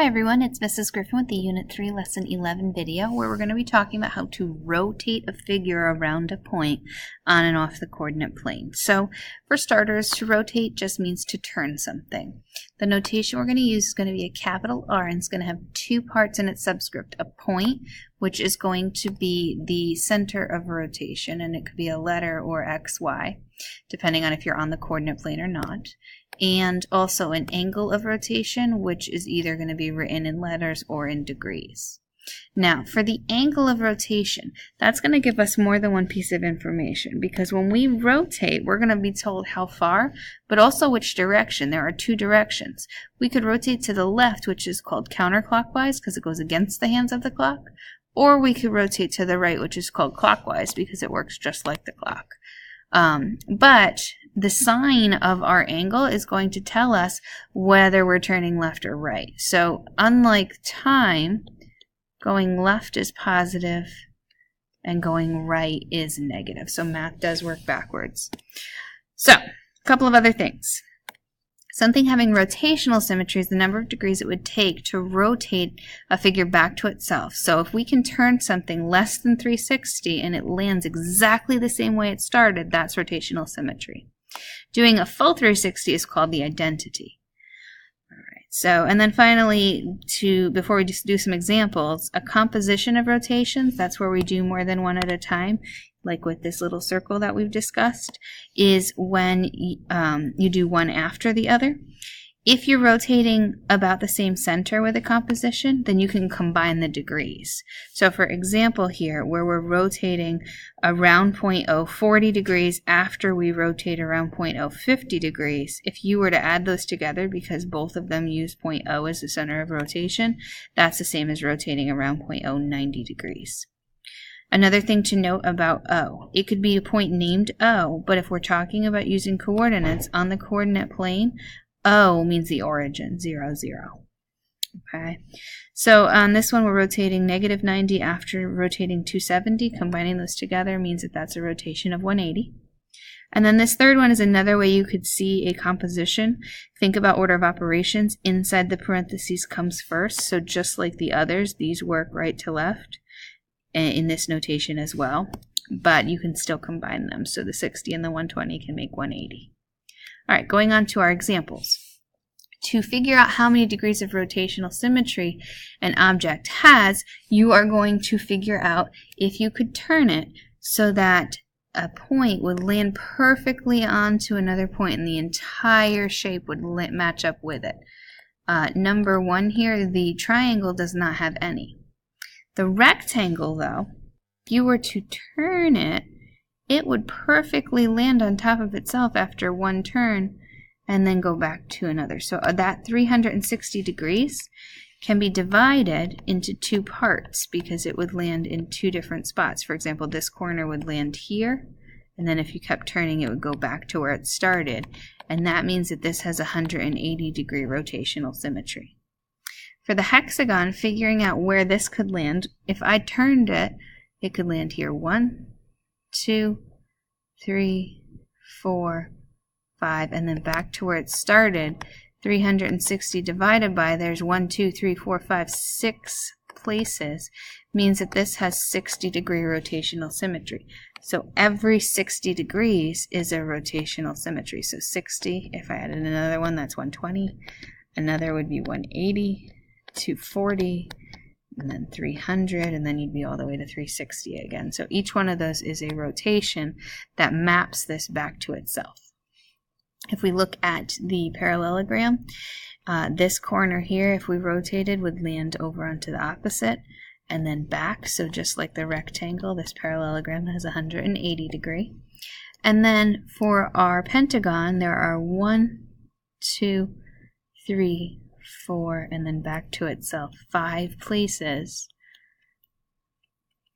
Hi everyone, it's Mrs. Griffin with the Unit 3 Lesson 11 video where we're going to be talking about how to rotate a figure around a point on and off the coordinate plane. So for starters, to rotate just means to turn something. The notation we're going to use is going to be a capital R and it's going to have two parts in its subscript. A point, which is going to be the center of rotation, and it could be a letter or XY, depending on if you're on the coordinate plane or not. And also an angle of rotation, which is either going to be written in letters or in degrees. Now, for the angle of rotation, that's going to give us more than one piece of information, because when we rotate, we're going to be told how far, but also which direction. There are two directions. We could rotate to the left, which is called counterclockwise because it goes against the hands of the clock, or we could rotate to the right, which is called clockwise because it works just like the clock. But the sign of our angle is going to tell us whether we're turning left or right. So unlike time, going left is positive and going right is negative. So math does work backwards. So a couple of other things. Something having rotational symmetry is the number of degrees it would take to rotate a figure back to itself. So if we can turn something less than 360 and it lands exactly the same way it started, that's rotational symmetry. Doing a full 360 is called the identity. All right. So, and then finally, before we just do some examples, a composition of rotations, that's where we do more than one at a time, like with this little circle that we've discussed, is when you do one after the other. If you're rotating about the same center with a composition, then you can combine the degrees. So for example here, where we're rotating around point O 40 degrees after we rotate around point O 50 degrees, if you were to add those together, because both of them use point O as the center of rotation, that's the same as rotating around point O 90 degrees. Another thing to note about O, it could be a point named O, but if we're talking about using coordinates on the coordinate plane, O means the origin, 0, 0. Okay, so on this one we're rotating negative 90 after rotating 270. Combining those together means that that's a rotation of 180. And then this third one is another way you could see a composition. Think about order of operations. Inside the parentheses comes first, so just like the others, these work right to left in this notation as well, but you can still combine them. So the 60 and the 120 can make 180. All right, going on to our examples. To figure out how many degrees of rotational symmetry an object has, you are going to figure out if you could turn it so that a point would land perfectly onto another point and the entire shape would match up with it. Number one here, the triangle does not have any. The rectangle, though, if you were to turn it, it would perfectly land on top of itself after one turn and then go back to another. So that 360 degrees can be divided into two parts because it would land in two different spots. For example, this corner would land here, and then if you kept turning, it would go back to where it started. And that means that this has 180 degree rotational symmetry. For the hexagon, figuring out where this could land, if I turned it, it could land here. 1, 2, 3, 4, 5, and then back to where it started. 360 divided by, there's 1, 2, 3, 4, 5, 6 places, means that this has 60 degree rotational symmetry. So every 60 degrees is a rotational symmetry. So 60, if I added another one, that's 120. Another would be 180. 240, and then 300, and then you'd be all the way to 360 again. So each one of those is a rotation that maps this back to itself. If we look at the parallelogram, this corner here, if we rotated, would land over onto the opposite and then back. So just like the rectangle, this parallelogram has 180 degree. And then for our pentagon, there are 1, 2, 3, 4, and then back to itself, 5 places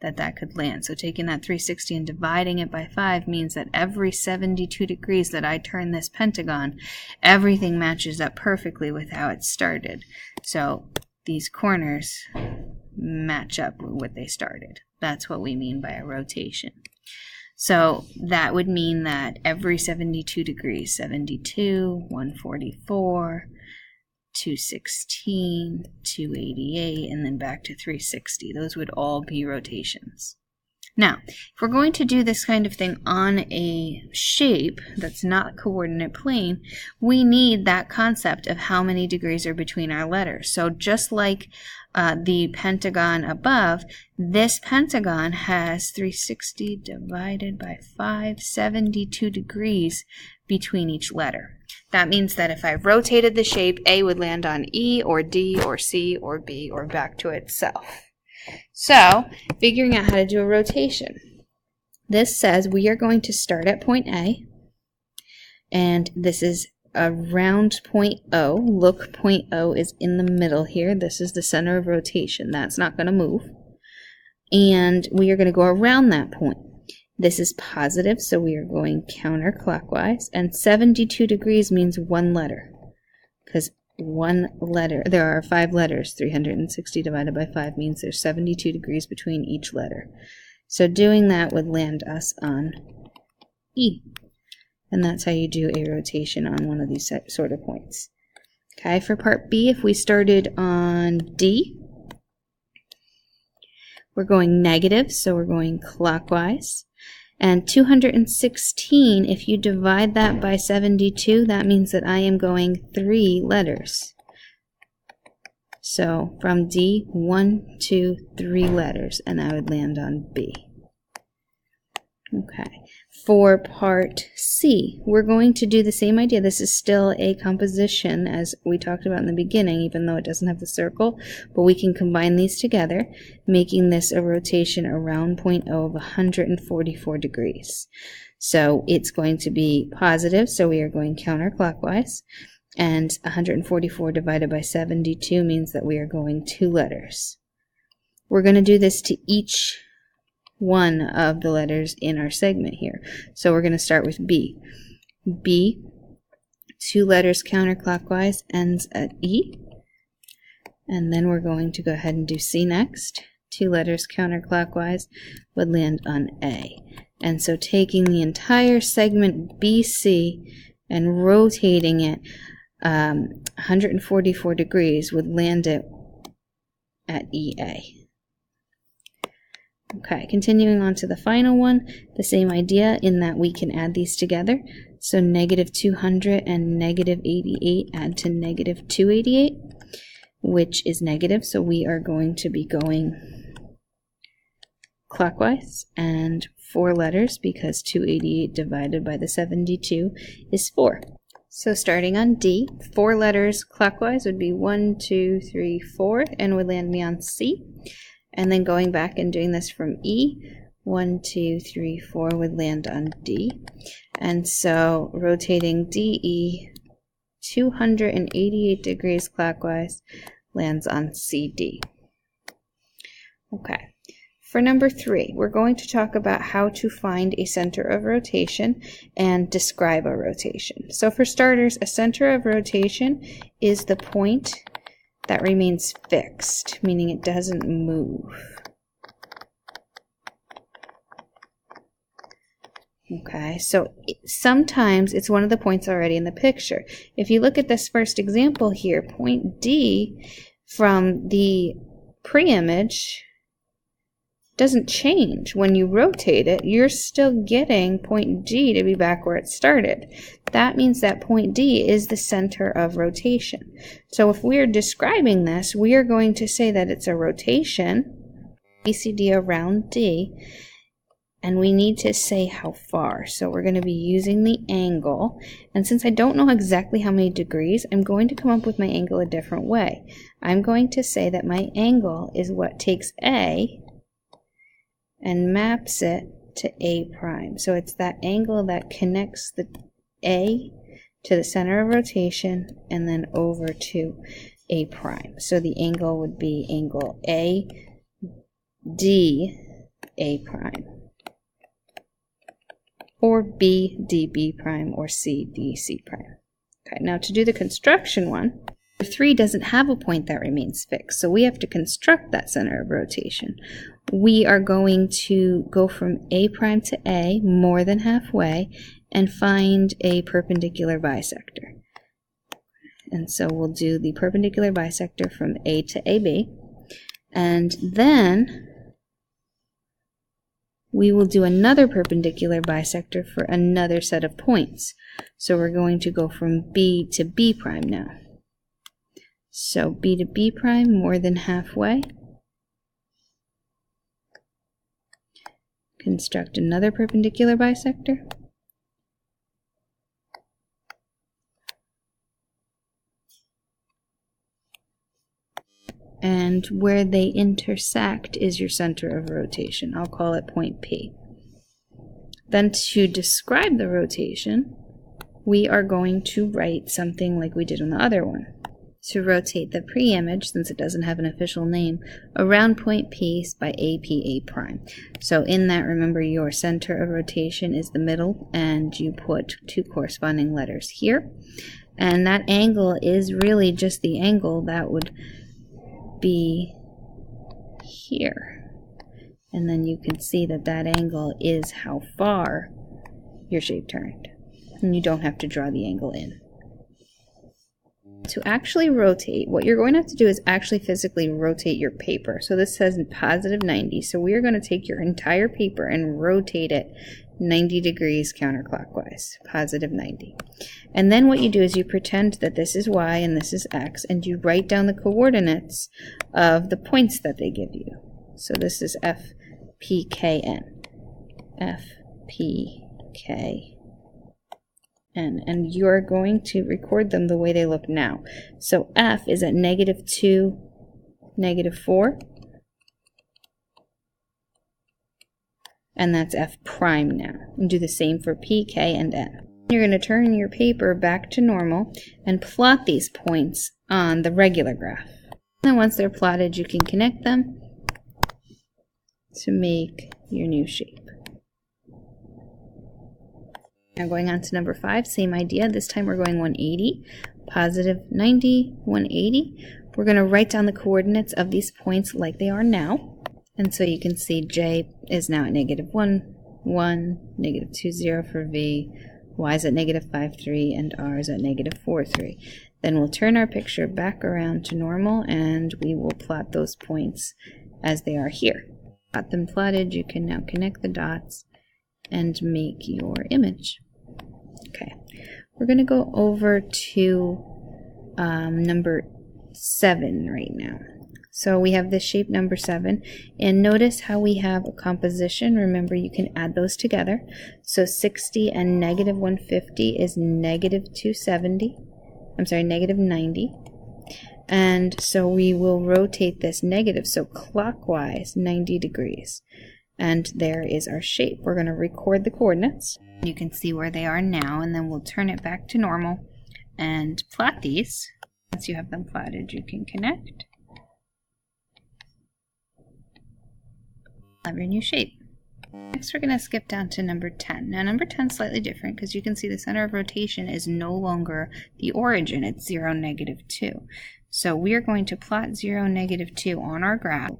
that could land. So taking that 360 and dividing it by 5 means that every 72 degrees that I turn this pentagon, everything matches up perfectly with how it started. So these corners match up with what they started. That's what we mean by a rotation. So that would mean that every 72 degrees, 72, 144, 216, 288, and then back to 360. Those would all be rotations. Now, if we're going to do this kind of thing on a shape that's not coordinate plane, we need that concept of how many degrees are between our letters. So just like the pentagon above, this pentagon has 360 divided by 5, 72 degrees between each letter. That means that if I rotated the shape, A would land on E or D or C or B or back to itself. So, figuring out how to do a rotation. This says we are going to start at point A, and this is around point O. Look, point O is in the middle here. This is the center of rotation. That's not going to move. And we are going to go around that point. This is positive, so we are going counterclockwise, and 72 degrees means one letter, because one letter, there are 5 letters. 360 divided by 5 means there's 72 degrees between each letter. So doing that would land us on E. And that's how you do a rotation on one of these sort of points. Okay, for part B, if we started on D, we're going negative, so we're going clockwise. And 216, if you divide that by 72, that means that I am going 3 letters. So from D, 1, 2, 3 letters, and I would land on B. Okay. For part C, we're going to do the same idea. This is still a composition as we talked about in the beginning, even though it doesn't have the circle, but we can combine these together, making this a rotation around point O of 144 degrees. So it's going to be positive, so we are going counterclockwise, and 144 divided by 72 means that we are going 2 letters. We're going to do this to each one of the letters in our segment here. So we're going to start with B. B, 2 letters counterclockwise, ends at E. And then we're going to go ahead and do C next. 2 letters counterclockwise would land on A. And so taking the entire segment BC and rotating it 144 degrees would land it at EA. Okay, continuing on to the final one, the same idea in that we can add these together. So negative 200 and negative 88 add to negative 288, which is negative, so we are going to be going clockwise, and 4 letters because 288 divided by the 72 is 4. So starting on D, 4 letters clockwise would be 1, 2, 3, 4, and would land me on C. And then going back and doing this from E, 1, 2, 3, 4 would land on D. And so rotating DE 288 degrees clockwise lands on CD. Okay. For number 3, we're going to talk about how to find a center of rotation and describe a rotation. So for starters, a center of rotation is the point that remains fixed, meaning it doesn't move. Okay, so sometimes it's one of the points already in the picture. If you look at this first example here, point D from the pre-image doesn't change. When you rotate it, you're still getting point D to be back where it started. That means that point D is the center of rotation. So if we're describing this, we are going to say that it's a rotation, BCD around D, and we need to say how far. So we're going to be using the angle, and since I don't know exactly how many degrees, I'm going to come up with my angle a different way. I'm going to say that my angle is what takes A and maps it to A prime. So it's that angle that connects the A to the center of rotation and then over to A prime. So the angle would be angle AD A prime, or BDB prime, or CDC prime. Okay, now to do the construction one, 3 doesn't have a point that remains fixed, so we have to construct that center of rotation. We are going to go from A prime to A more than halfway and find a perpendicular bisector. And so we'll do the perpendicular bisector from A to AB. And then we will do another perpendicular bisector for another set of points. So we're going to go from B to B prime now. So B to B prime, more than halfway. Construct another perpendicular bisector. And where they intersect is your center of rotation. I'll call it point P. Then to describe the rotation, we are going to write something like we did on the other one. To rotate the pre-image, since it doesn't have an official name, around point P by APA prime. So in that, remember your center of rotation is the middle, and you put two corresponding letters here. And that angle is really just the angle that would be here, and then you can see that that angle is how far your shape turned, and you don't have to draw the angle in. To actually rotate, what you're going to have to do is actually physically rotate your paper. So this says positive 90, so we are going to take your entire paper and rotate it 90 degrees counterclockwise, positive 90. And then what you do is you pretend that this is y and this is x, and you write down the coordinates of the points that they give you. So this is F, P, K, N. F, P, K, N. And you're going to record them the way they look now. So F is at -2, -4. And that's F prime now. And do the same for P, K, and N. You're going to turn your paper back to normal and plot these points on the regular graph. And then once they're plotted, you can connect them to make your new shape. Now going on to number 5, same idea. This time we're going 180, positive 90, 180. We're going to write down the coordinates of these points like they are now. And so you can see J is now at -1, 1, -2, 0 for V, Y is at -5, 3, and R is at -4, 3. Then we'll turn our picture back around to normal, and we will plot those points as they are here. Got them plotted, you can now connect the dots and make your image. Okay, we're going to go over to number 7 right now. So we have this shape number 7, and notice how we have a composition. Remember, you can add those together. So 60 and -150 is -270. I'm sorry, -90. And so we will rotate this negative, so clockwise 90 degrees. And there is our shape. We're going to record the coordinates. You can see where they are now, and then we'll turn it back to normal and plot these. Once you have them plotted, you can connect. Have your new shape. Next, we're going to skip down to number 10. Now, number 10 is slightly different because you can see the center of rotation is no longer the origin. It's 0, -2. So we are going to plot 0, -2 on our graph.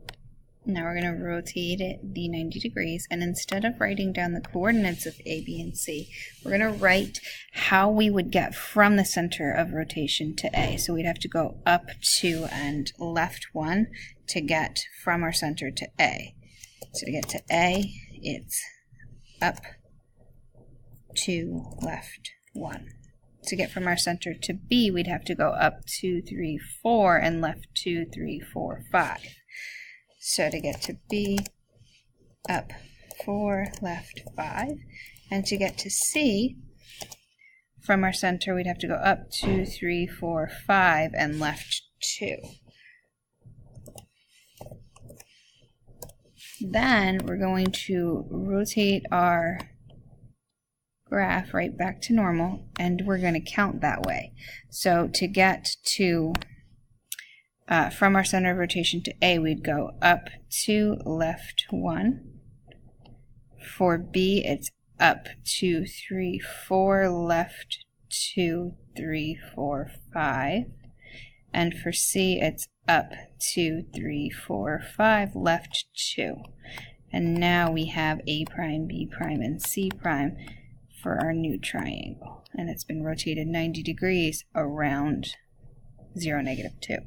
Now we're going to rotate it the 90 degrees, and instead of writing down the coordinates of A, B, and C, we're going to write how we would get from the center of rotation to A. So we'd have to go up 2 and left 1 to get from our center to A. So to get to A, it's up 2, left 1. To get from our center to B, we'd have to go up 2, 3, 4, and left 2, 3, 4, 5. So to get to B, up 4, left 5. And to get to C, from our center, we'd have to go up 2, 3, 4, 5, and left 2. Then we're going to rotate our graph right back to normal, and we're going to count that way. So to get to from our center of rotation to A, we'd go up 2, left 1. For B, it's up 2, 3, 4, left 2, 3, 4, 5. And for C, it's up 2, 3, 4, 5, left 2. And now we have A prime, B prime, and C prime for our new triangle. And it's been rotated 90 degrees around 0, negative 2.